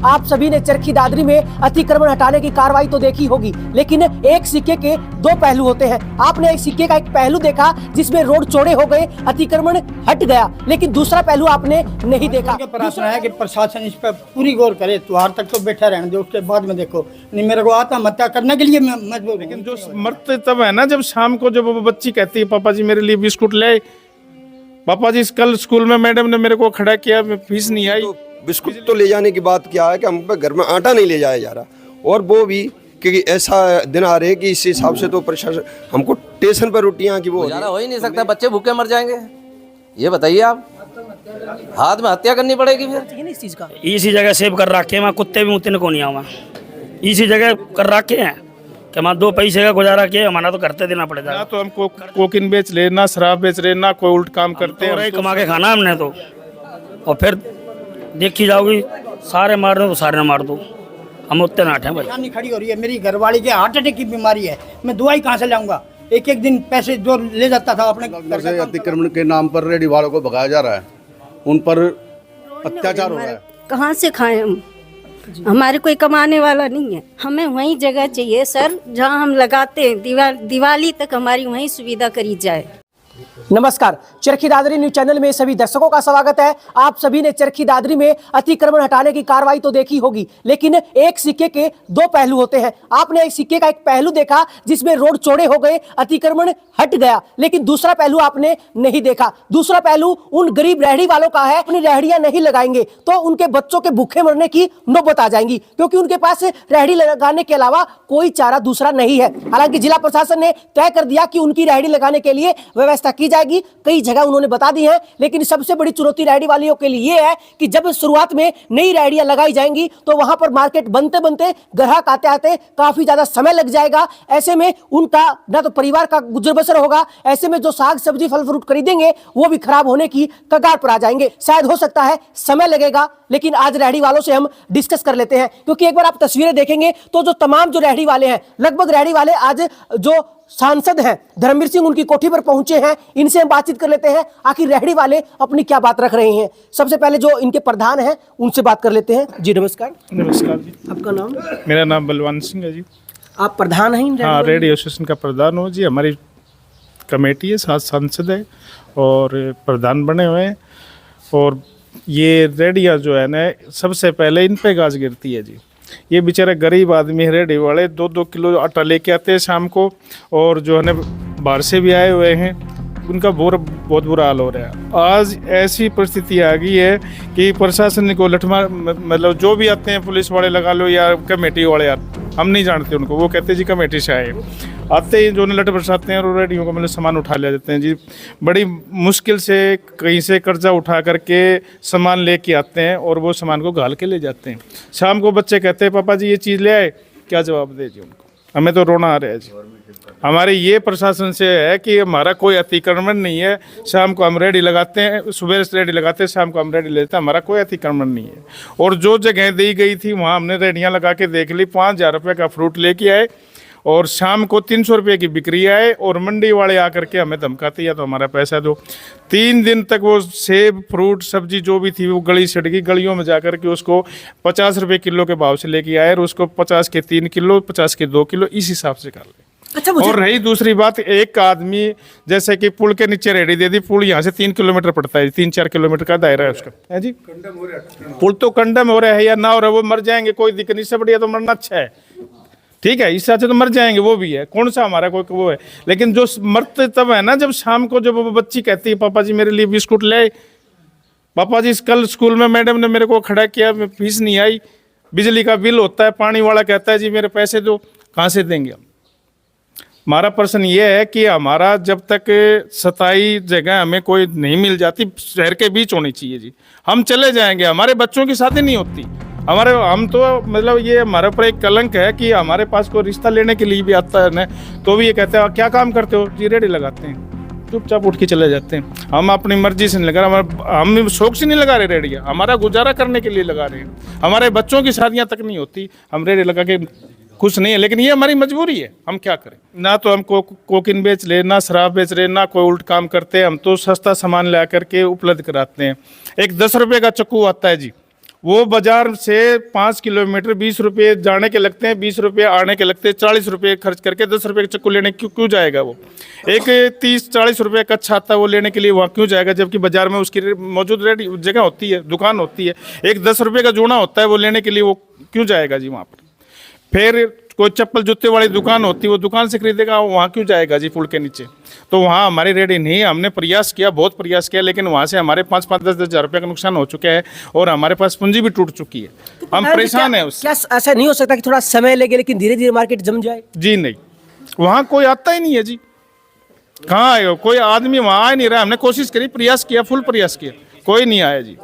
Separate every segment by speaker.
Speaker 1: आप सभी ने चरखी दादरी में अतिक्रमण हटाने की कार्रवाई तो देखी होगी, लेकिन एक सिक्के के दो पहलू होते हैं। आपने एक सिक्के का एक पहलू देखा जिसमें रोड चौड़े हो गए, अतिक्रमण हट गया, लेकिन दूसरा पहलू आपने नहीं देखा।
Speaker 2: प्रश्न है कि प्रशासन इस पर पूरी गौर करे, त्योहार तक तो बैठा रहने दो, उसके बाद में देखो। नहीं, मेरे को आत्महत्या करने के लिए मजबूर।
Speaker 3: लेकिन जो मरते तब है ना जब शाम को जब वो बच्ची कहती है पापा जी मेरे लिए बिस्कुट ले, पापा जी कल स्कूल में मैडम ने मेरे को खड़ा किया, फीस नहीं आई।
Speaker 4: तो बिस्कुट तो ले जाने की बात क्या है कि हम पे घर में आटा नहीं ले जाया जा रहा, और वो भी क्योंकि ऐसा दिन आ रहे हैं कि इस हिसाब से तो प्रशासन हमको स्टेशन पर रोटियां की वो
Speaker 5: गुजारा हो ही नहीं सकता, बच्चे भूखे मर जाएंगे। ये बताइए आप, हाथ में हत्या करनी पड़ेगी फिर।
Speaker 1: इस चीज का
Speaker 6: इसी जगह सेव कर रखे हैं, वहाँ कुत्ते भी मुत्ते को नहीं आवा, इसी जगह कर रखे हैं कि हमारा दो पैसे का गुजारा किया, हमारा तो करते देना पड़ेगा।
Speaker 3: ना तो हम कोकिन बेच ले, ना शराब बेच रहे, ना कोई उल्ट काम करते हैं।
Speaker 6: तो कमा के खाना हमने तो, और फिर देखी जाओगी सारे मार दो तो सारे मार दो, हम उतने नाट हैं भाई।
Speaker 2: नहीं खड़ी हो रही है, मेरी घरवाली के हार्ट अटैक की बीमारी है, मैं दवाई कहाँ से लाऊंगा? एक एक दिन पैसे जो ले जाता था अपने घर से।
Speaker 7: अतिक्रमण के नाम पर रेडी वालों को भगाया जा रहा है, उन पर अत्याचार हो रहा है।
Speaker 8: कहाँ से खाएं हम? हमारे कोई कमाने वाला नहीं है, हमें वही जगह चाहिए सर जहाँ हम लगाते हैं। दिवाली तक हमारी वही सुविधा करी जाए।
Speaker 1: नमस्कार, चरखी दादरी न्यूज चैनल में सभी दर्शकों का स्वागत है। आप सभी ने चरखी दादरी में अतिक्रमण हटाने की कार्रवाई तो देखी होगी, लेकिन एक सिक्के के दो पहलू होते हैं। आपने एक सिक्के का एक पहलू देखा जिसमें रोड चौड़े हो गए, अतिक्रमण हट गया, लेकिन दूसरा पहलू आपने नहीं देखा। दूसरा पहलू उन गरीब रेहड़ी वालों का है। अपनी रेहड़ियां नहीं लगाएंगे तो उनके बच्चों के भूखे मरने की नौबत आ जाएंगी, क्योंकि उनके पास रेहड़ी लगाने के अलावा कोई चारा दूसरा नहीं है। हालांकि जिला प्रशासन ने तय कर दिया कि उनकी रेहड़ी लगाने के लिए व्यवस्था की जाएगी, कई जगह उन्होंने बता दी है। लेकिन सबसे बड़ी चुनौती रेहड़ी वालियों के लिए यह है कि जब शुरुआत में नई रेहड़ियां लगाई जाएंगी तो वहां पर मार्केट बनते बनते ग्राहक आते आते काफी ज्यादा समय लग जाएगा। ऐसे में उनका ना तो परिवार का गुजर बसर होगा, ऐसे में जो साग सब्जी फल फ्रूट खरीदेंगे वो भी खराब होने की कगार पर आ जाएंगे। शायद हो सकता है समय लगेगा, लेकिन आज रेहड़ी वालों से हम डिस्कस कर लेते हैं, क्योंकि एक बार आप तस्वीरें देखेंगे तो जो तमाम जो रेहड़ी वाले हैं, लगभग रेहड़ी वाले आज जो सांसद हैं धर्मवीर सिंह उनकी कोठी पर पहुंचे हैं, इनसे हम बातचीत कर लेते हैं आखिर रेहड़ी वाले अपनी क्या बात रख रहे हैं। सबसे पहले जो इनके प्रधान हैं उनसे बात कर लेते हैं। जी नमस्कार।
Speaker 3: नमस्कार जी।
Speaker 1: आपका नाम?
Speaker 3: मेरा नाम बलवंत सिंह है जी।
Speaker 1: आप प्रधान हैं?
Speaker 3: हाँ, रेडियो एसोसिएशन का प्रधान हूँ जी। हमारी कमेटी है, 7 सांसद है और प्रधान बने हुए हैं। और ये रेडियाँ जो है ना, सबसे पहले इन पे गाज गिरती है जी। ये बेचारे गरीब आदमी है, रेडी वाले 2-2 किलो आटा लेके आते हैं शाम को, और जो है ना बाहर से भी आए हुए हैं, उनका बहुत बुरा हाल हो रहा है। आज ऐसी परिस्थिति आ गई है कि प्रशासन को लठमार, मतलब जो भी आते हैं पुलिस वाले लगा लो या कमेटी वाले, यार हम नहीं जानते उनको, वो कहते हैं जी कमेटी से आए, आते ही जो लट बरसाते हैं और रेडियो को मतलब सामान उठा ले जाते हैं जी। बड़ी मुश्किल से कहीं से कर्जा उठा करके सामान लेके आते हैं और वो सामान को घाल के ले जाते हैं। शाम को बच्चे कहते हैं पापा जी ये चीज़ ले आए, क्या जवाब दे जी उनको? हमें तो रोना आ रहा है जी। हमारे ये प्रशासन से है कि हमारा कोई अतिक्रमण नहीं है। शाम को हम रेडी लगाते हैं, सुबह से रेडी लगाते हैं, शाम को हम रेडी लेते हैं, हमारा कोई अतिक्रमण नहीं है। और जो जगह दी गई थी वहाँ हमने रेडियाँ लगा के देख ली, 5,000 रुपये का फ्रूट लेके आए और शाम को 300 रुपये की बिक्री आए, और मंडी वाले आकर के हमें धमकाते या तो हमारा पैसा दो। 3 दिन तक वो सेब फ्रूट सब्जी जो भी थी वो गली सड़ गई। गलियों में जाकर के उसको 50 रुपये किलो के भाव से लेके आए, और उसको 50 के 3 किलो 50 के 2 किलो इस हिसाब से कर ले।
Speaker 1: अच्छा,
Speaker 3: और रही दूसरी बात, एक आदमी जैसे कि पुल के नीचे रेडी दे दी, पुल यहाँ से 3 किलोमीटर पड़ता है, 3-4 किलोमीटर का दायरा है उसका, है जी। पुल तो कंडम हो रहा है या ना हो रहा है, वो मर जाएंगे, कोई दिक्कत नहीं, इससे बढ़िया तो मरना अच्छा है, ठीक है, इससे अच्छा तो मर जाएंगे, वो भी है, कौन सा हमारा कोई वो है। लेकिन जो मरते तब है ना जब शाम को जब वो बच्ची कहती है पापा जी मेरे लिए बिस्कुट ले, पापा जी कल स्कूल में मैडम ने मेरे को खड़ा किया, फीस नहीं आई, बिजली का बिल होता है, पानी वाला कहता है जी मेरे पैसे दो, कहाँ से देंगे हम? हमारा प्रश्न ये है कि हमारा जब तक स्थायी जगह हमें कोई नहीं मिल जाती, शहर के बीच होनी चाहिए जी। हम चले जाएंगे, हमारे बच्चों की शादी नहीं होती, हम तो मतलब ये हमारे ऊपर एक कलंक है कि हमारे पास कोई रिश्ता लेने के लिए भी आता है ना, तो भी ये कहते हैं क्या काम करते हो जी? रेडी लगाते हैं, चुपचाप उठ के चले जाते हैं। हम अपनी मर्जी से नहीं लगा रहे, हम शौक से नहीं लगा रहे रेडियाँ, हमारा गुजारा करने के लिए लगा रहे हैं। हमारे बच्चों की शादियाँ तक नहीं होती, हम रेडी लगा के खुश नहीं है, लेकिन ये हमारी मजबूरी है, हम क्या करें। ना तो हम कोकिन बेच रहे, ना शराब बेच रहे, ना कोई उल्ट काम करते हैं, हम तो सस्ता सामान ला करके उपलब्ध कराते हैं। एक 10 रुपये का चक्कू आता है जी, वो बाजार से 5 किलोमीटर 20 रुपये जाने के लगते हैं, 20 रुपये आने के लगते हैं, 40 रुपये खर्च करके 10 रुपये का चक्कू लेने क्यों जाएगा वो? एक 30-40 रुपये का अच्छा आता है वो लेने के लिए वहाँ क्यों जाएगा, जबकि बाजार में उसकी मौजूद रेडी जगह होती है, दुकान होती है। एक 10 रुपये का जूना होता है वो लेने के लिए वो क्यों जाएगा जी वहाँ पर? फिर कोई चप्पल जूते वाली दुकान होती है वो दुकान से खरीदेगा, वहाँ क्यों जाएगा जी पुल के नीचे? तो वहाँ हमारी रेडी नहीं है। हमने प्रयास किया, बहुत प्रयास किया, लेकिन वहाँ से हमारे 5-10 हज़ार रुपये का नुकसान हो चुका है और हमारे पास पूंजी भी टूट चुकी है। हम परेशान हैं उससे।
Speaker 1: क्या ऐसा नहीं हो सकता कि थोड़ा समय लगे लेकिन धीरे धीरे मार्केट जम जाए?
Speaker 3: जी नहीं, वहाँ कोई आता ही नहीं है जी। कहाँ आएगा कोई आदमी? वहाँ आ ही नहीं रहा। हमने कोशिश करी, प्रयास किया, फुल प्रयास किया, कोई नहीं आया जी।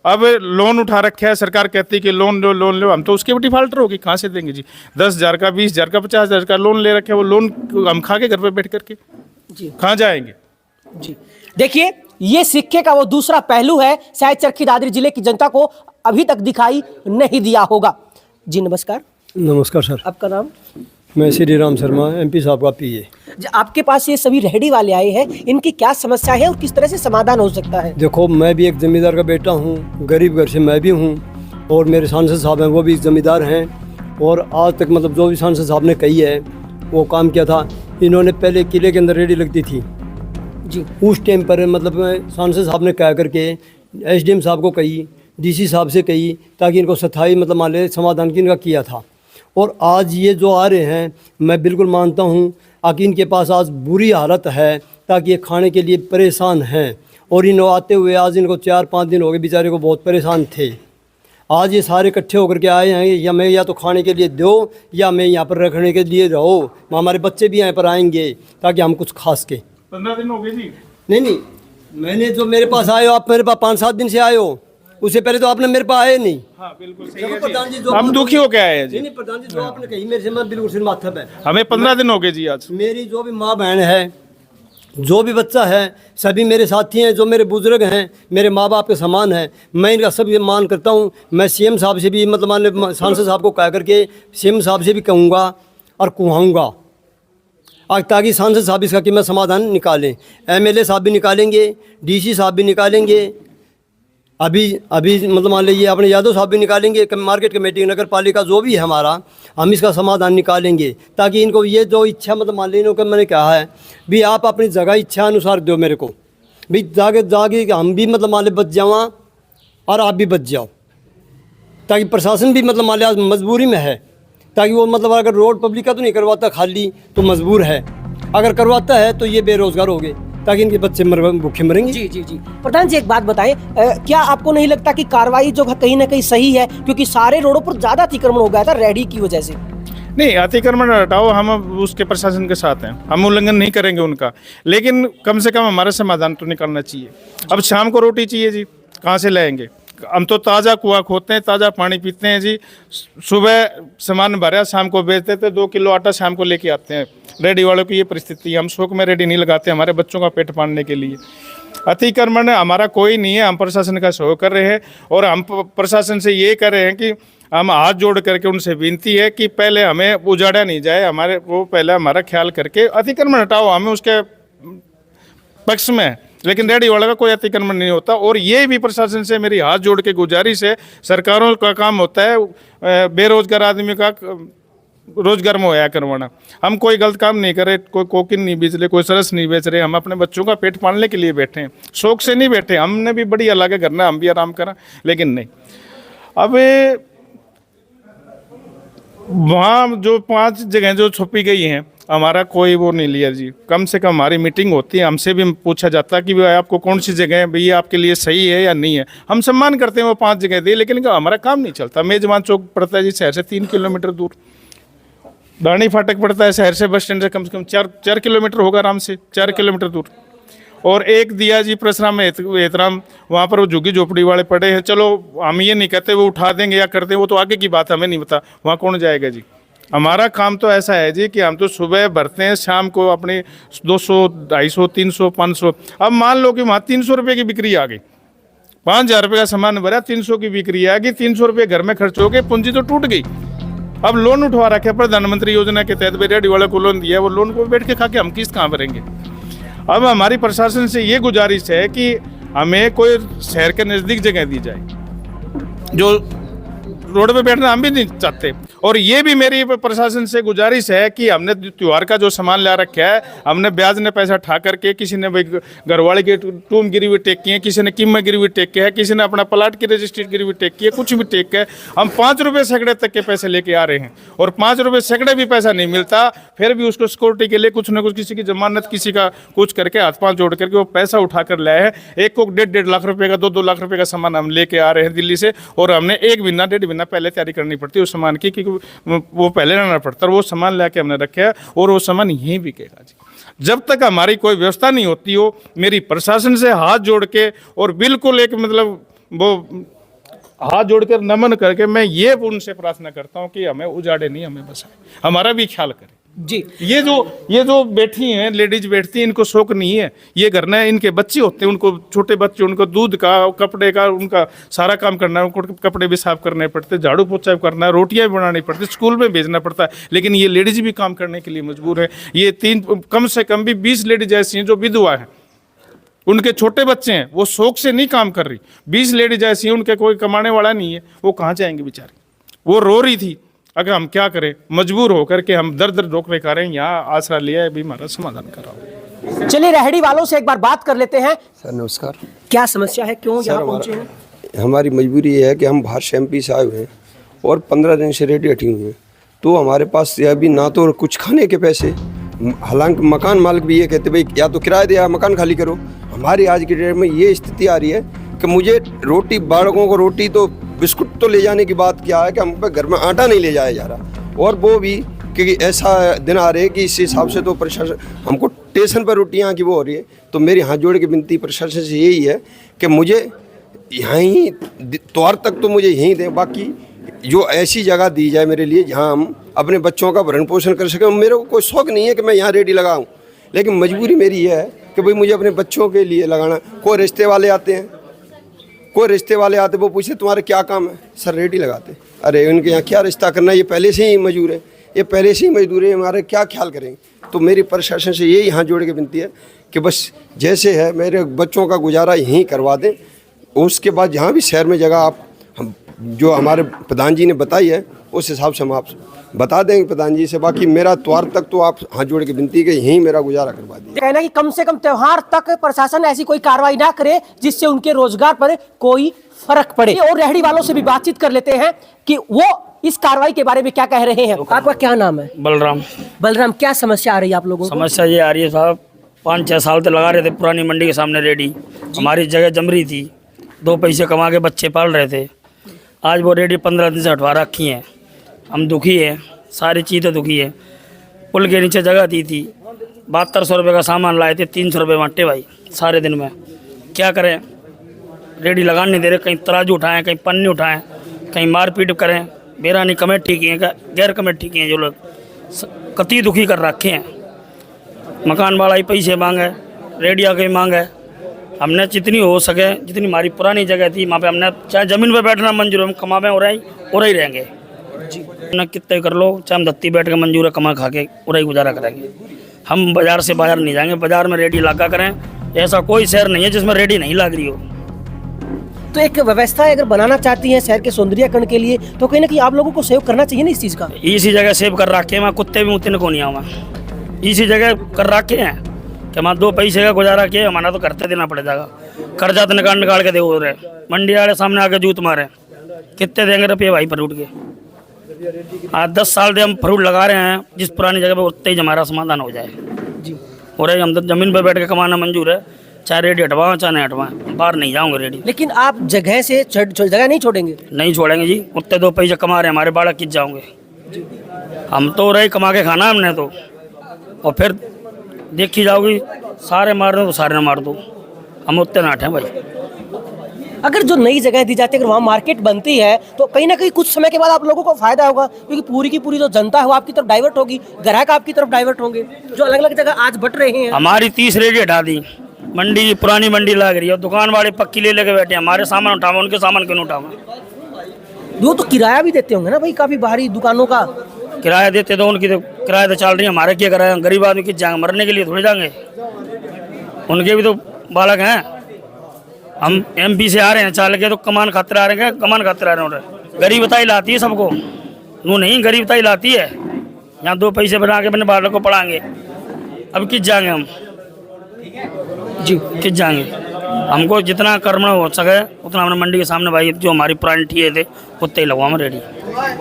Speaker 3: अब लोन उठा रखा है, सरकार कहती है कि लोन लो, हम तो उसके भी डिफाल्टर होगी, कहाँ से देंगे जी? 10,000 का, 20,000 का, 50,000 का लोन ले रखे है, वो लोन हम खा के घर पे बैठ करके
Speaker 1: जी
Speaker 3: कहाँ जाएंगे
Speaker 1: जी? देखिए, ये सिक्के का वो दूसरा पहलू है, शायद चरखी दादरी जिले की जनता को अभी तक दिखाई नहीं दिया होगा। जी नमस्कार।
Speaker 9: नमस्कार सर।
Speaker 1: आपका नाम?
Speaker 9: मैं श्री राम शर्मा, एमपी साहब का पीए।
Speaker 1: आपके पास ये सभी रेहड़ी वाले आए हैं, इनकी क्या समस्या है और किस तरह से समाधान हो सकता है?
Speaker 9: देखो, मैं भी एक जमींदार का बेटा हूँ, गरीब घर से मैं भी हूँ, और मेरे सांसद साहब हैं वो भी जमींदार हैं। और आज तक मतलब जो भी सांसद साहब ने कही है वो काम किया था। इन्होंने पहले किले के अंदर रेहड़ी लगती थी
Speaker 1: जी,
Speaker 9: उस टाइम पर मतलब सांसद साहब ने कह करके एसडीएम साहब को कही, डीसी साहब से कही, ताकि इनको स्थायी मतलब मान ले समाधान की इनका किया था। और आज ये जो आ रहे हैं, मैं बिल्कुल मानता हूँ कि इनके पास आज बुरी हालत है, ताकि ये खाने के लिए परेशान हैं। और इन आते हुए आज इनको 4-5 दिन हो गए, बेचारे को बहुत परेशान थे। आज ये सारे इकट्ठे होकर के आए हैं, या मैं या तो खाने के लिए दो या मैं यहाँ पर रखने के लिए रहो। हमारे बच्चे भी यहाँ पर आएंगे ताकि हम कुछ खा सके।
Speaker 3: 15 दिन हो गए जी।
Speaker 9: नहीं, मैंने जो मेरे पास आए हो, आप मेरे पास 5-7 दिन से आए हो, उससे पहले तो आपने मेरे पास आए नहीं।
Speaker 3: हाँ बिल्कुल सही
Speaker 9: देखो
Speaker 3: है
Speaker 9: प्रधान जी, जो
Speaker 3: हम दुखी हो के आए हैं जी।
Speaker 9: नहीं प्रधान जी, जो आपने कही मेरे से मैं बिल्कुल सिर माथब है।
Speaker 3: हमें 15 दिन हो गए जी। आज
Speaker 9: मेरी जो भी माँ बहन है, जो भी बच्चा है, सभी मेरे साथी हैं, जो मेरे बुजुर्ग हैं, मेरे माँ बाप के समान हैं। मैं इनका सब ये मान करता हूँ। मैं सीएम साहब से भी मतलब मान लो सांसद साहब को कह करके सीएम साहब से भी कहूँगा और कुहाऊँगा, ताकि सांसद साहब इसका कि मैं समाधान निकालें। एमएलए साहब भी निकालेंगे, डीसी साहब भी निकालेंगे, अभी मतलब मान लीजिए अपने यादव साहब भी निकालेंगे, मार्केट कमेटी, नगर पालिका जो भी है हमारा, हम इसका समाधान निकालेंगे। ताकि इनको ये जो इच्छा मतलब मान लीजिए इनको मैंने कहा है भी आप अपनी जगह इच्छा अनुसार दो मेरे को, भी जाके हम भी मतलब मान ली बच जावा और आप भी बच जाओ, ताकि प्रशासन भी मतलब मान लिया मजबूरी में है, ताकि वो मतलब अगर रोड पब्लिक का तो नहीं करवाता खाली तो मजबूर है, अगर करवाता है तो ये बेरोजगार हो गए, ताकि इनके बच्चे भूखे मरेंगे।
Speaker 1: जी जी जी। प्रधान जी एक बात बताएं, क्या आपको नहीं लगता कि कार्रवाई जो कहीं ना कहीं सही है, क्योंकि सारे रोडों पर ज्यादा अतिक्रमण हो गया था रेहड़ी की वजह से?
Speaker 3: नहीं, अतिक्रमण हटाओ, हम उसके प्रशासन के साथ हैं, हम उल्लंघन नहीं करेंगे उनका, लेकिन कम से कम हमारा समाधान तो निकलना चाहिए। अब शाम को रोटी चाहिए जी, कहाँ से लाएंगे? हम तो ताज़ा कुआं खोदते हैं, ताज़ा पानी पीते हैं जी। सुबह सामान भरा, शाम को बेचते थे, 2 किलो आटा शाम को लेके आते हैं। रेडी वालों की ये परिस्थिति है। हम शौक में रेडी नहीं लगाते, हमारे बच्चों का पेट पालने के लिए। अतिक्रमण हमारा कोई नहीं है, हम प्रशासन का सहयोग कर रहे हैं और हम प्रशासन से ये कर रहे हैं कि हम हाथ जोड़ करके उनसे विनती है कि पहले हमें उजाड़ा नहीं जाए, हमारे वो पहले हमारा ख्याल करके अतिक्रमण हटाओ, हमें उसके पक्ष में है। लेकिन रेहड़ी वाला का कोई अतिक्रमण नहीं होता। और ये भी प्रशासन से मेरी हाथ जोड़ के गुजारिश है, सरकारों का काम होता है बेरोजगार आदमी का रोजगार मुहैया करवाना। हम कोई गलत काम नहीं करे, कोई कोकिन नहीं बेच रहे, कोई सरस नहीं बेच रहे, हम अपने बच्चों का पेट पालने के लिए बैठे हैं, शौक से नहीं बैठे। हमने भी बढ़िया लगे करना, हम भी आराम करा, लेकिन नहीं। अब वहाँ जो 5 जगह जो छुपी गई हैं, हमारा कोई वो नहीं लिया जी। कम से कम हमारी मीटिंग होती है, हमसे भी पूछा जाता है कि भाई आपको कौन सी जगह है, भैया आपके लिए सही है या नहीं है। हम सम्मान करते हैं वो 5 जगह दी, लेकिन हमारा काम नहीं चलता। मेजबान चौक पड़ता है जी शहर से 3 किलोमीटर दूर, दानी फाटक पड़ता है शहर से बस स्टैंड से कम 4 किलोमीटर होगा आराम से, 4 किलोमीटर दूर। और एक दिया जी परशुराम में एहतराम, वहाँ पर वो झुग्गी झोपड़ी वाले पड़े हैं। चलो हम ये नहीं कहते वो उठा देंगे या कर देंगे, वो तो आगे की बात, हमें नहीं पता, वहाँ कौन जाएगा जी। हमारा काम तो ऐसा है जी कि हम तो सुबह भरते हैं, शाम को अपने 200, 250, 300, 500। अब मान लो कि वहाँ 300 रुपये की बिक्री आ गई, 5,000 रुपये का सामान भरा, 300 की बिक्री आ गई, 300 रुपये घर में खर्च हो गए, पूंजी तो टूट गई। अब लोन उठवा रखे प्रधानमंत्री योजना के तहत, रेहड़ी वाले को लोन दिया, वो लोन को बैठ के खा के हम किस्त कहाँ भरेंगे? अब हमारी प्रशासन से ये गुजारिश है कि हमें कोई शहर के नज़दीक जगह दी जाए, जो रोड पे बैठना हम भी नहीं चाहते। और ये भी मेरी प्रशासन से गुजारिश है कि हमने त्योहार का जो सामान ला रखा है, हमने ब्याज ने पैसा ठा करके, किसी ने घरवाले के टूम गिरी हुई टेक की है, किसी ने कीमत गिरी हुई टेक की है, किसी ने अपना प्लाट की रजिस्ट्री गिरी हुई टेक की है, कुछ भी टेक है। हम 5 रुपये सैकड़े तक के पैसे लेके आ रहे हैं और 5 रुपये सैकड़े भी पैसा नहीं मिलता, फिर भी उसको सिक्योरिटी के लिए कुछ ना कुछ, किसी की जमानत, किसी का कुछ करके हाथ पांव जोड़ करके वो पैसा उठा कर लाए हैं। एक को 1.5 लाख रुपए का, 2-2 लाख रुपए का सामान हम लेके आ रहे हैं दिल्ली से, और हमने 1 महीना 1.5 महीना पहले तैयारी करनी पड़ती है उस सामान की, क्योंकि वो पहले लाना पड़ता है। वो सामान लेके हमने रखे है और वो सामान यहीं बिकेगा जी। जब तक हमारी कोई व्यवस्था नहीं होती हो, मेरी प्रशासन से हाथ जोड़ के और बिल्कुल एक मतलब वो हाथ जोड़कर नमन करके मैं ये उनसे प्रार्थना करता हूँ कि हमें उजाड़े नहीं, हमें बसाए, हमारा भी ख्याल करें
Speaker 1: जी।
Speaker 3: ये जो बैठी हैं, लेडीज बैठती हैं, इनको शौक नहीं है, ये करना है, इनके बच्चे होते हैं, उनको छोटे बच्चे, उनको दूध का, कपड़े का, उनका सारा काम करना है, उनको कपड़े भी साफ करने पड़ते हैं, झाड़ू पोछा भी करना है, रोटियां भी बनानी पड़ती है, स्कूल में भेजना पड़ता है, लेकिन ये लेडीज भी काम करने के लिए मजबूर है। ये कम से कम भी 20 लेडीज ऐसी हैं जो विधवा हैं, उनके छोटे बच्चे हैं, वो शौक से नहीं काम कर रही। 20 लेडीज ऐसी हैं, उनके कोई कमाने वाला नहीं है, वो कहाँ जाएंगे बेचारी। वो रो रही थी, अगर हम क्या करें, मजबूर होकर के हम दर दर रोकने का रहे हैं, यहाँ आसरा लिया है, भी हमारा समाधान कराओ।
Speaker 1: चलिए रेहड़ी वालों से एक बार बात कर लेते हैं।
Speaker 4: सर नमस्कार।
Speaker 1: क्या समस्या है, क्यों यहाँ पहुंचे हैं?
Speaker 4: हमारी मजबूरी ये है कि हम बाहर से MP से आए हुए हैं और 15 दिन से रेडी हटी हुए हैं, तो हमारे पास अभी ना तो कुछ खाने के पैसे, हालांकि मकान मालिक भी ये कहते भाई या तो किराया दे या मकान खाली करो। हमारी आज की डेट में ये स्थिति आ रही है कि मुझे रोटी, बालकों को रोटी तो बिस्कुट तो ले जाने की बात क्या है कि हम पे घर में आटा नहीं ले जाया जा रहा, और वो भी क्योंकि ऐसा दिन आ रहे हैं कि इस हिसाब से तो प्रशासन हमको स्टेशन पर रोटियाँ की वो हो रही है। तो मेरी हाथ जोड़ के विनती प्रशासन से यही है कि मुझे यहाँ ही त्योहार तक तो मुझे यहीं दें, बाकी जो ऐसी जगह दी जाए मेरे लिए जहाँ हम अपने बच्चों का भरण पोषण कर सकें। मेरे को कोई शौक नहीं है कि मैं यहाँ रेडी लगाऊँ, लेकिन मजबूरी मेरी ये है कि भाई मुझे अपने बच्चों के लिए लगाना। कोई रिश्ते वाले आते हैं, वो पूछे तुम्हारे क्या काम है, सर रेडी लगाते। अरे उनके यहाँ क्या रिश्ता करना, ये पहले से ही मजदूर है, ये पहले से ही मजदूर है, हमारे क्या ख्याल करेंगे। तो मेरी प्रशासन से यही हाथ जोड़ के विनती है कि बस जैसे है मेरे बच्चों का गुजारा यहीं करवा दें। उसके बाद जहाँ भी शहर में जगह आप हम जो हमारे प्रधान जी ने बताई है उस हिसाब से हम आप बता देंगे प्रधान जी से। बाकी मेरा त्योहार तक तो आप हाथ जोड़ के विनती कि यहीं मेरा गुजारा करवा दिए।
Speaker 1: कहना कि कम से कम त्योहार तक प्रशासन ऐसी कोई कार्रवाई ना करे जिससे उनके रोजगार पर कोई फर्क पड़े। और रेहड़ी वालों से भी बातचीत कर लेते हैं कि वो इस कार्रवाई के बारे में क्या कह रहे हैं। आपका क्या नाम है?
Speaker 6: बलराम।
Speaker 1: बलराम, क्या समस्या आ रही है आप लोगों को?
Speaker 6: समस्या ये आ रही है साहब, 5-6 साल तक लगा रहे थे पुरानी मंडी के सामने रेडी, हमारी जगह जम रही थी, 2 पैसे कमा के बच्चे पाल रहे थे। आज वो रेडी 15 दिन से हटवा रखी हैं, हम दुखी हैं, सारी चीज़ें दुखी है। पुल के नीचे जगह दी थी, 7200 रुपये का सामान लाए थे, 300 रुपये बांटे भाई सारे दिन में। क्या करें, रेडी लगाने नहीं दे रहे, कहीं तराजू उठाएं, कहीं पन्नी उठाएं, कहीं मारपीट करें। बेरानी कमेटी की है, गैर कमेटी की हैं, जो लोग कति दुखी कर रखे हैं। मकान वाला ही पैसे मांगे, रेडिया के मांगे। हमने जितनी हो सके, जितनी हमारी पुरानी जगह थी वहाँ पे हमने चाहे ज़मीन पे बैठना मंजूर है, हम कमावे और ही रहेंगे ना, कितने कर लो, चाहे हम धत्ती बैठ के मंजूर है, कमा खा के और ही गुजारा करेंगे। हम बाज़ार से बाहर नहीं जाएंगे, बाज़ार में रेडी लगा करें। ऐसा कोई शहर नहीं है जिसमें रेडी नहीं लग रही हो।
Speaker 1: तो एक व्यवस्था अगर बनाना चाहती है शहर के सौंदर्यीकरण के लिए, तो कहीं ना कहीं आप लोगों को सेव करना चाहिए ना इस चीज़ का।
Speaker 6: इसी जगह सेव कर रखे हैं, वहाँ कुत्ते भी मुतने को नहीं आवा, इसी जगह कर रखे हैं कि वहाँ 2 पैसे का गुजारा किए, हमारा तो करते देना पड़ जाएगा। कर्जा तो निकाल के दे रहे, मंडी वाले सामने आके जूत मारे, कितने देंगे रुपये भाई फ्रूट के। आज 10 साल से हम फ्रूट लगा रहे हैं, जिस पुरानी जगह पर उतने ही हमारा समाधान हो जाए जी। और हम तो ज़मीन पर बैठ के कमाना मंजूर है, चाहे रेडी हटवाएं चाहे नहीं हटवाएं, बाहर नहीं जाऊँगे रेडी।
Speaker 1: लेकिन आप जगह से जगह नहीं छोड़ेंगे?
Speaker 6: नहीं छोड़ेंगे जी, उतने 2 पैसे कमा रहे हैं, हमारे बालक किस जाओगे। हम तो रहे कमा के खाना हमने तो, और फिर देखी जाओगी सारे मार दो तो सारे ना मार दो, हम उतने ना हटें भाई।
Speaker 1: अगर जो नई जगह दी जाती है, अगर वहाँ मार्केट बनती है, तो कहीं ना कहीं कुछ समय के बाद आप लोगों को फायदा होगा, क्योंकि पूरी की पूरी जो जनता है वो आपकी तरफ डाइवर्ट होगी, ग्राहक आपकी तरफ डाइवर्ट होंगे, जो अलग अलग जगह आज बट रहे हैं।
Speaker 6: हमारी 30 रेडी हटा दी, मंडी पुरानी मंडी लग रही है, दुकान वाले पक्की ले लेके बैठे हैं, हमारे सामान उठावा, उनके सामान क्यों उठावा।
Speaker 1: वो तो किराया भी देते होंगे ना भाई, काफी बाहरी दुकानों का
Speaker 6: किराया देते तो उनकी तो किराया तो चल रही है, हमारे क्या किराया, गरीब आदमी किस जाएंगे, मरने के लिए थोड़े जाएंगे, उनके भी तो बालक हैं। हम MP से आ रहे हैं, चाल के तो कमान खातिर आ रहे हैं, कमान खातिर आ रहे हैं। गरीबताई लाती है सबको, वो नहीं गरीबताई लाती है। यहाँ 2 पैसे बना के अपने बालों को पढ़ाएंगे। अब किस जाएंगे हम जी, किस जाएंगे? हमको जितना कर्म हो सके उतना हमने मंडी के सामने भाई जो हमारी पुरानी ठिए थे उतने ही लगवाओ हम रेडी।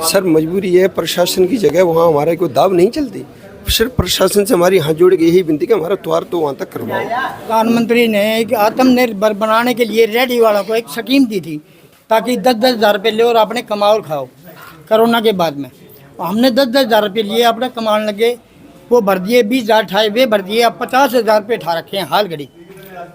Speaker 4: सर मजबूरी है, प्रशासन की जगह वहाँ हमारे कोई दाव नहीं चलती। सिर्फ प्रशासन से हमारी हाथ जोड़ के यही विनती कि हमारा त्योहार तो वहाँ तक करवाओ।
Speaker 2: प्रधानमंत्री ने एक आत्मनिर्भर बनाने के लिए रेडी वालों को एक स्कीम दी थी ताकि 10-10 हज़ार रुपये ले और अपने कमाओ खाओ। कोरोना के बाद में हमने 10-10 हज़ार रुपये लिए, अपने कमाने लगे, वो भर दिए, 20,000 ठाए वे भर दिए, अब 50,000 रुपये ठा रखे हैं हाल घड़ी।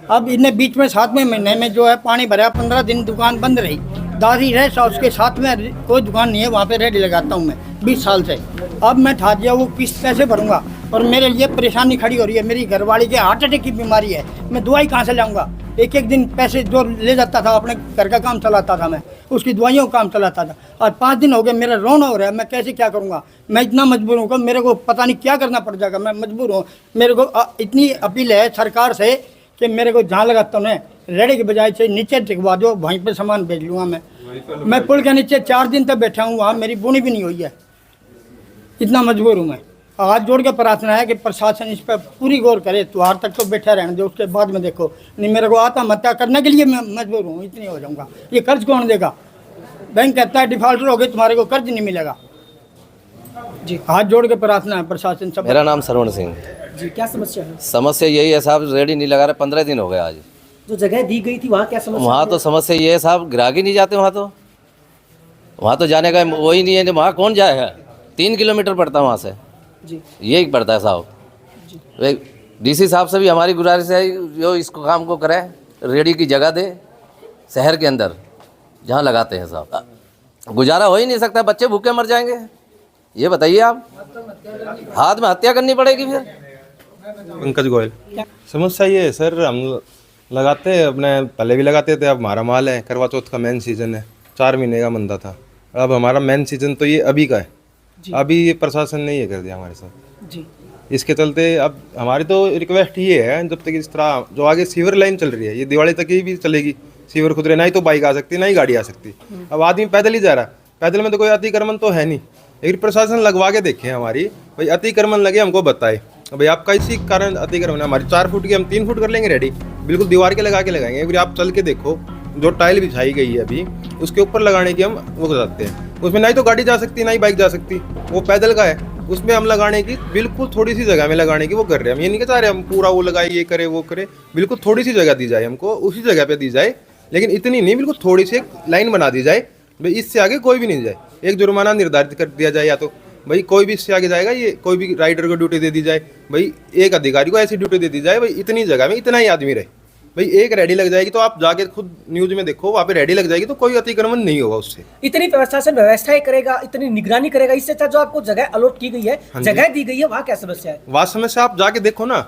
Speaker 2: अब इन्हें बीच में 7वें महीने में जो है पानी भरा, 15 दिन दुकान बंद रही, दादी रहे सा उसके साथ में कोई दुकान नहीं है, वहाँ पे रेडी लगाता हूँ मैं 20 साल से। अब मैं ठा दिया, वो किस्त कैसे भरूंगा? और मेरे लिए परेशानी खड़ी हो रही है। मेरी घरवाली के हार्ट अटैक की बीमारी है, मैं दवाई कहाँ से लाऊंगा? एक दिन पैसे जो ले जाता था अपने घर का काम चलाता था, मैं उसकी दवाइयों का काम चलाता था। आज 5 दिन हो गए, मेरा रोना हो रहा है, मैं कैसे क्या करूँगा? मैं इतना मजबूर हूँ कि मेरे को पता नहीं क्या करना पड़ जाएगा, मैं मजबूर हूँ। मेरे को इतनी अपील है सरकार से कि मेरे को जहाँ लगाता हूँ रेडी के बजाय से नीचे टिकवा दो, वहीं पे सामान भेज लूँगा मैं पुल के नीचे 4 दिन तक बैठा हूँ, वहाँ मेरी बोनी भी नहीं हुई है, इतना मजबूर हूँ मैं। हाथ जोड़ के प्रार्थना है कि प्रशासन इस पर पूरी गौर करे, त्योहार तक तो बैठा रहने दो, उसके बाद में देखो। नहीं मेरे को आत्महत्या करने के लिए मैं मजबूर हूँ, इतनी हो जाऊँगा। ये कर्ज कौन देगा? बैंक कहता है डिफॉल्टर हो गए, तुम्हारे को कर्ज नहीं मिलेगा जी। हाथ जोड़ के प्रार्थना है प्रशासन सब।
Speaker 5: मेरा नाम सरवण सिंह
Speaker 1: जी, क्या समस्या है?
Speaker 5: समस्या यही है साहब, रेडी नहीं लगा रहे, 15 दिन हो गए आज।
Speaker 1: जो जगह दी गई थी वहाँ क्या समस्या?
Speaker 5: वहाँ तो समस्या ये है साहब, ग्राहक ही नहीं जाते वहाँ तो जाने का वही नहीं है। वहाँ कौन जाएगा? 3 किलोमीटर पड़ता है वहाँ से
Speaker 1: जी,
Speaker 5: यही पड़ता है साहब। DC साहब से भी हमारी गुजारिश है जो इसको काम को करे, रेडी की जगह दे शहर के अंदर जहाँ लगाते हैं साहब। गुजारा हो ही नहीं सकता, बच्चे भूखे मर जाएंगे। ये बताइए आप, हाथ में हत्या करनी पड़ेगी फिर।
Speaker 10: पंकज गोयल। समस्या ये है सर, हम लगाते हैं अपने, पहले भी लगाते थे, अब हमारा माल है, करवा चौथ का मेन सीज़न है, 4 महीने का मंदा था, अब हमारा मेन सीज़न तो ये अभी का है। अभी ये प्रशासन ने ये कर दिया हमारे साथ
Speaker 1: जी।
Speaker 10: इसके चलते अब हमारी तो रिक्वेस्ट ये है, जब तक इस तरह जो आगे सीवर लाइन चल रही है ये दिवाली तक ही भी चलेगी, सीवर खुद रहे, ना ही तो बाइक आ सकती ना ही गाड़ी आ सकती। अब आदमी पैदल ही जा रहा है, पैदल में तो कोई अतिक्रमण तो है नहीं। लेकिन प्रशासन लगवा के देखे हमारी, भाई अतिक्रमण लगे हमको बताए, भाई आपका इसी कारण अतिक्रमण है। हमारी 4 फुट की हम 3 फुट कर लेंगे रेडी, बिल्कुल दीवार के लगा के लगाएंगे। फिर आप चल के देखो, जो टाइल बिछाई गई है अभी उसके ऊपर लगाने की हम वो करते हैं, उसमें ना ही तो गाड़ी जा सकती ना ही बाइक जा सकती, वो पैदल का है, उसमें हम लगाने की बिल्कुल थोड़ी सी जगह में लगाने की वो कर रहे हैं। हम ये नहीं चाह रहे हम पूरा वो लगाए, ये करे वो करे, बिल्कुल थोड़ी सी जगह दी जाए हमको, उसी जगह पे दी जाए, लेकिन इतनी नहीं, बिल्कुल थोड़ी सी एक लाइन बना दी जाए, भाई इससे आगे कोई भी नहीं जाए। एक जुर्माना निर्धारित कर दिया जाए, या तो भाई कोई भी इससे आगे जाएगा, ये कोई भी राइडर को ड्यूटी दे दी जाए, भाई एक अधिकारी को ऐसी ड्यूटी दे दी जाए, भाई इतनी जगह में इतना ही आदमी रहे, भाई एक रेडी लग जाएगी तो आप जाके खुद न्यूज में देखो, वहाँ पे रेडी लग जाएगी तो कोई अतिक्रमण नहीं होगा उससे।
Speaker 1: इतनी प्रशासन व्यवस्थाएं करेगा, इतनी निगरानी करेगा, इससे अच्छा जो आपको जगह अलॉट की गई है, जगह दी गई है, वहाँ क्या समस्या है?
Speaker 10: वहाँ समस्या आप जाके देखो ना,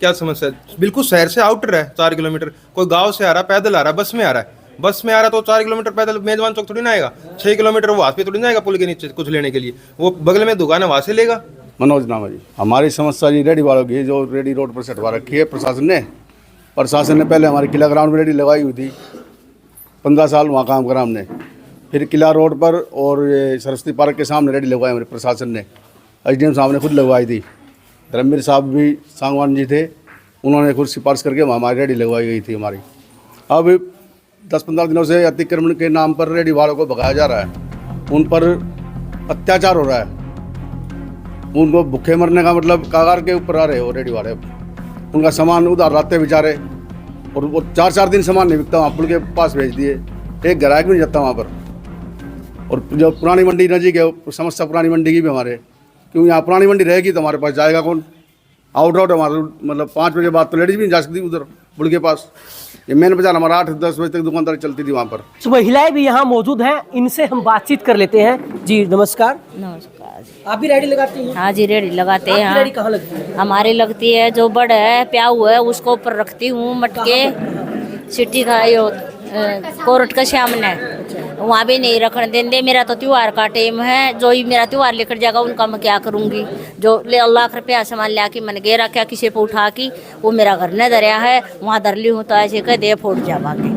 Speaker 10: क्या समस्या है? बिल्कुल शहर से आउटर है 4 किलोमीटर, कोई गाँव से आ रहा है, पैदल आ रहा है, बस में आ रहा है, बस में आ रहा तो 4 किलोमीटर पैदल मेजबान चौक थोड़ी ना आएगा, 6 किलोमीटर वो पे थोड़ी ना आएगा पुल के नीचे कुछ लेने के लिए, वो बगल में दुकान है वहाँ से लेगा।
Speaker 7: मनोज नाम है जी। हमारी समस्या जी रेडी वालों की, जो रेडी रोड पर सटवा रखी है प्रशासन ने पहले हमारे किला ग्राउंड में रेडी लगाई हुई थी, 15 साल वहाँ काम करा हमने, फिर किला रोड पर और ये सरस्वती पार्क के सामने रेडी लगवाई हमारे प्रशासन ने, SDM साहब ने खुद लगवाई थी, धर्मवीर साहब भी सांगवान जी थे, उन्होंने खुद सिफारिश करके हमारी रेडी लगवाई गई थी हमारी। अब 10-15 दिनों से अतिक्रमण के नाम पर रेडी वालों को भगाया जा रहा है, उन पर अत्याचार हो रहा है, उनको भूखे मरने का मतलब कागार के ऊपर आ रहे हो रेडी वाले। उनका सामान उधार लाते बेचारे, और वो 4-4 दिन सामान नहीं बिकता, वहाँ पुल के पास भेज दिए, एक ग्राहक भी नहीं जाता वहाँ पर। और जो पुरानी मंडी नजीक है, समस्या पुरानी मंडी की भी हमारे, क्योंकि यहाँ पुरानी मंडी रहेगी तो हमारे पास जाएगा कौन? आउट हमारा मतलब 5 बजे बाद तो लेडीज भी नहीं जा सकती उधर पुल के पास। ये मेन बाजार हमारा 8-10 बजे तक दुकानदारी चलती थी वहाँ पर।
Speaker 1: तो महिलाएं भी यहाँ मौजूद हैं, इनसे हम बातचीत कर लेते हैं। जी नमस्कार।
Speaker 8: नमस्कार जी।
Speaker 1: आप भी रेडी लगाती हैं?
Speaker 8: हाँ जी, रेडी लगाते हैं।
Speaker 1: रेडी कहाँ लगती है?
Speaker 8: हमारी लगती है जो बड़ है प्याऊ है उसको ऊपर रखती हूँ, मटके सिटी का यो कोर्ट के सामने, वहाँ भी नहीं रखने देंगे। मेरा तो त्योहार का टाइम है, जो ही मेरा त्योहार लेकर जाएगा उनका मैं क्या करूँगी? जो ले लाख रुपया सामान ले आके मैंने गेरा क्या किसी पे उठा की, वो मेरा घर न दरिया है, वहाँ धर ली हूँ तो ऐसे कह दे फोड़ जावागे।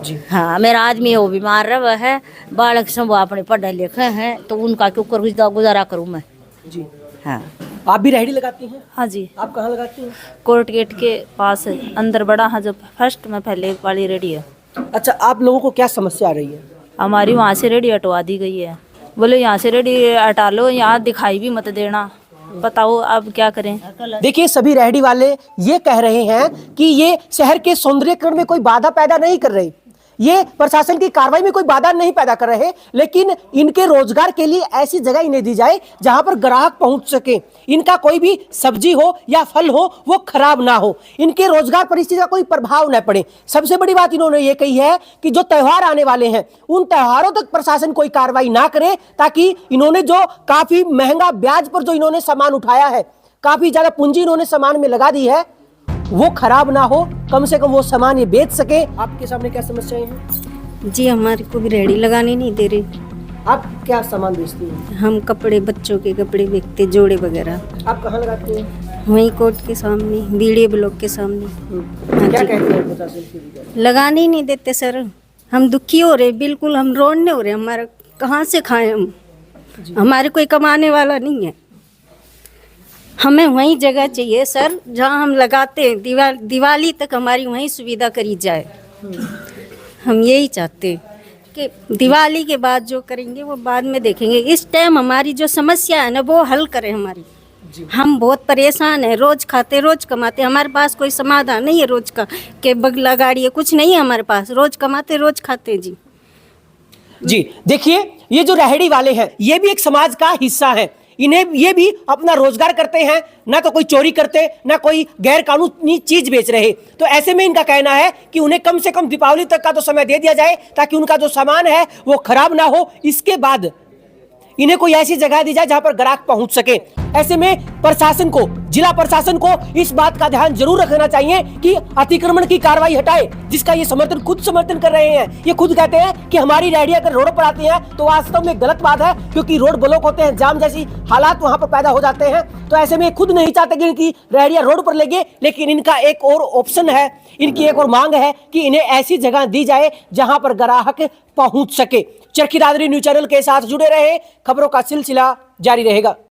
Speaker 1: जी।
Speaker 8: हाँ, मेरा आदमी है वो बीमार रहा है, बालक सब वो अपने पढ़े लिखे हैं, तो उनका क्यों कर गुजारा करूँ मैं।
Speaker 1: जी।
Speaker 8: हाँ।
Speaker 1: आप भी रेहड़ी लगाती हैं?
Speaker 11: हाँ जी,
Speaker 1: आप कहाँ लगाती हैं?
Speaker 11: कोर्ट गेट के पास है, अंदर बड़ा हाँ, जब फर्स्ट में पहले वाली रेडी है।
Speaker 1: अच्छा, आप लोगों को क्या समस्या आ रही है?
Speaker 11: हमारी वहाँ से रेडी हटवा दी गई है, बोले यहाँ से रेडी हटा लो, यहाँ दिखाई भी मत देना। बताओ अब क्या करें।
Speaker 1: देखिए, सभी रेहड़ी वाले ये कह रहे हैं कि ये शहर के सौंदर्यीकरण में कोई बाधा पैदा नहीं कर रहे, ये प्रशासन की कार्रवाई में कोई बाधा नहीं पैदा कर रहे, लेकिन इनके रोजगार के लिए ऐसी जगह इन्हें दी जाए जहां पर ग्राहक पहुंच सके, इनका कोई भी सब्जी हो या फल हो वो खराब ना हो, इनके रोजगार परिस्थिति का कोई प्रभाव न पड़े। सबसे बड़ी बात इन्होंने ये कही है कि जो त्योहार आने वाले हैं उन त्योहारों तक प्रशासन कोई कार्रवाई ना करे, ताकि इन्होंने जो काफी महंगा ब्याज पर जो इन्होंने सामान उठाया है, काफी ज्यादा पूंजी इन्होंने सामान में लगा दी है, वो खराब ना हो, कम से कम वो सामान ये बेच सके। आपके सामने क्या समस्याएं हैं?
Speaker 12: जी, हमारे को भी रेडी लगाने नहीं दे रहे।
Speaker 1: आप क्या सामान बेचती हैं?
Speaker 12: हम कपड़े, बच्चों के कपड़े बेचते, जोड़े वगैरह।
Speaker 1: आप कहाँ लगाते हैं?
Speaker 12: वहीं कोर्ट के सामने, बीड़े ब्लॉक के सामने।
Speaker 1: क्या कहते हैं प्रशासन की?
Speaker 12: लगाने ही नहीं देते सर, हम दुखी हो रहे, बिल्कुल हम रोने हो रहे, हमारा कहाँ से खाएं हम, हमारे कोई कमाने वाला नहीं है। हमें वहीं जगह चाहिए सर जहाँ हम लगाते हैं, दिवाली तक हमारी वहीं सुविधा करी जाए। हम यही चाहते हैं कि दिवाली के बाद जो करेंगे वो बाद में देखेंगे, इस टाइम हमारी जो समस्या है ना वो हल करें हमारी। हम बहुत परेशान हैं, रोज खाते रोज कमाते, हमारे पास कोई समाधान नहीं है रोज का कि बगला गाड़ी है, कुछ नहीं है हमारे पास, रोज कमाते रोज खाते। जी
Speaker 1: जी, देखिए, ये जो रेहड़ी वाले हैं ये भी एक समाज का हिस्सा है, इन्हें ये भी अपना रोजगार करते हैं, ना तो कोई चोरी करते, ना कोई गैर कानूनी चीज बेच रहे। तो ऐसे में इनका कहना है कि उन्हें कम से कम दीपावली तक का तो समय दे दिया जाए, ताकि उनका जो सामान है वो खराब ना हो, इसके बाद इन्हें कोई ऐसी जगह दी जाए जहां पर ग्राहक पहुंच सके। ऐसे में प्रशासन को, जिला प्रशासन को इस बात का ध्यान जरूर रखना चाहिए कि अतिक्रमण की कार्रवाई हटाए, जिसका ये खुद समर्थन कर रहे हैं। ये खुद कहते हैं कि हमारी रेहड़ियां अगर रोड पर आती हैं तो वास्तव में गलत बात है, क्योंकि रोड ब्लॉक होते हैं, जाम जैसी हालात वहां पर पैदा हो जाते हैं। तो ऐसे में खुद नहीं चाहते कि इनकी रेहड़ियां रोड पर लगे, लेकिन इनका एक और ऑप्शन है, इनकी एक और मांग है कि इन्हें ऐसी जगह दी जाए जहां पर ग्राहक पहुंच सके। चरखी दादरी न्यूज़ चैनल के साथ जुड़े रहे, खबरों का सिलसिला जारी रहेगा।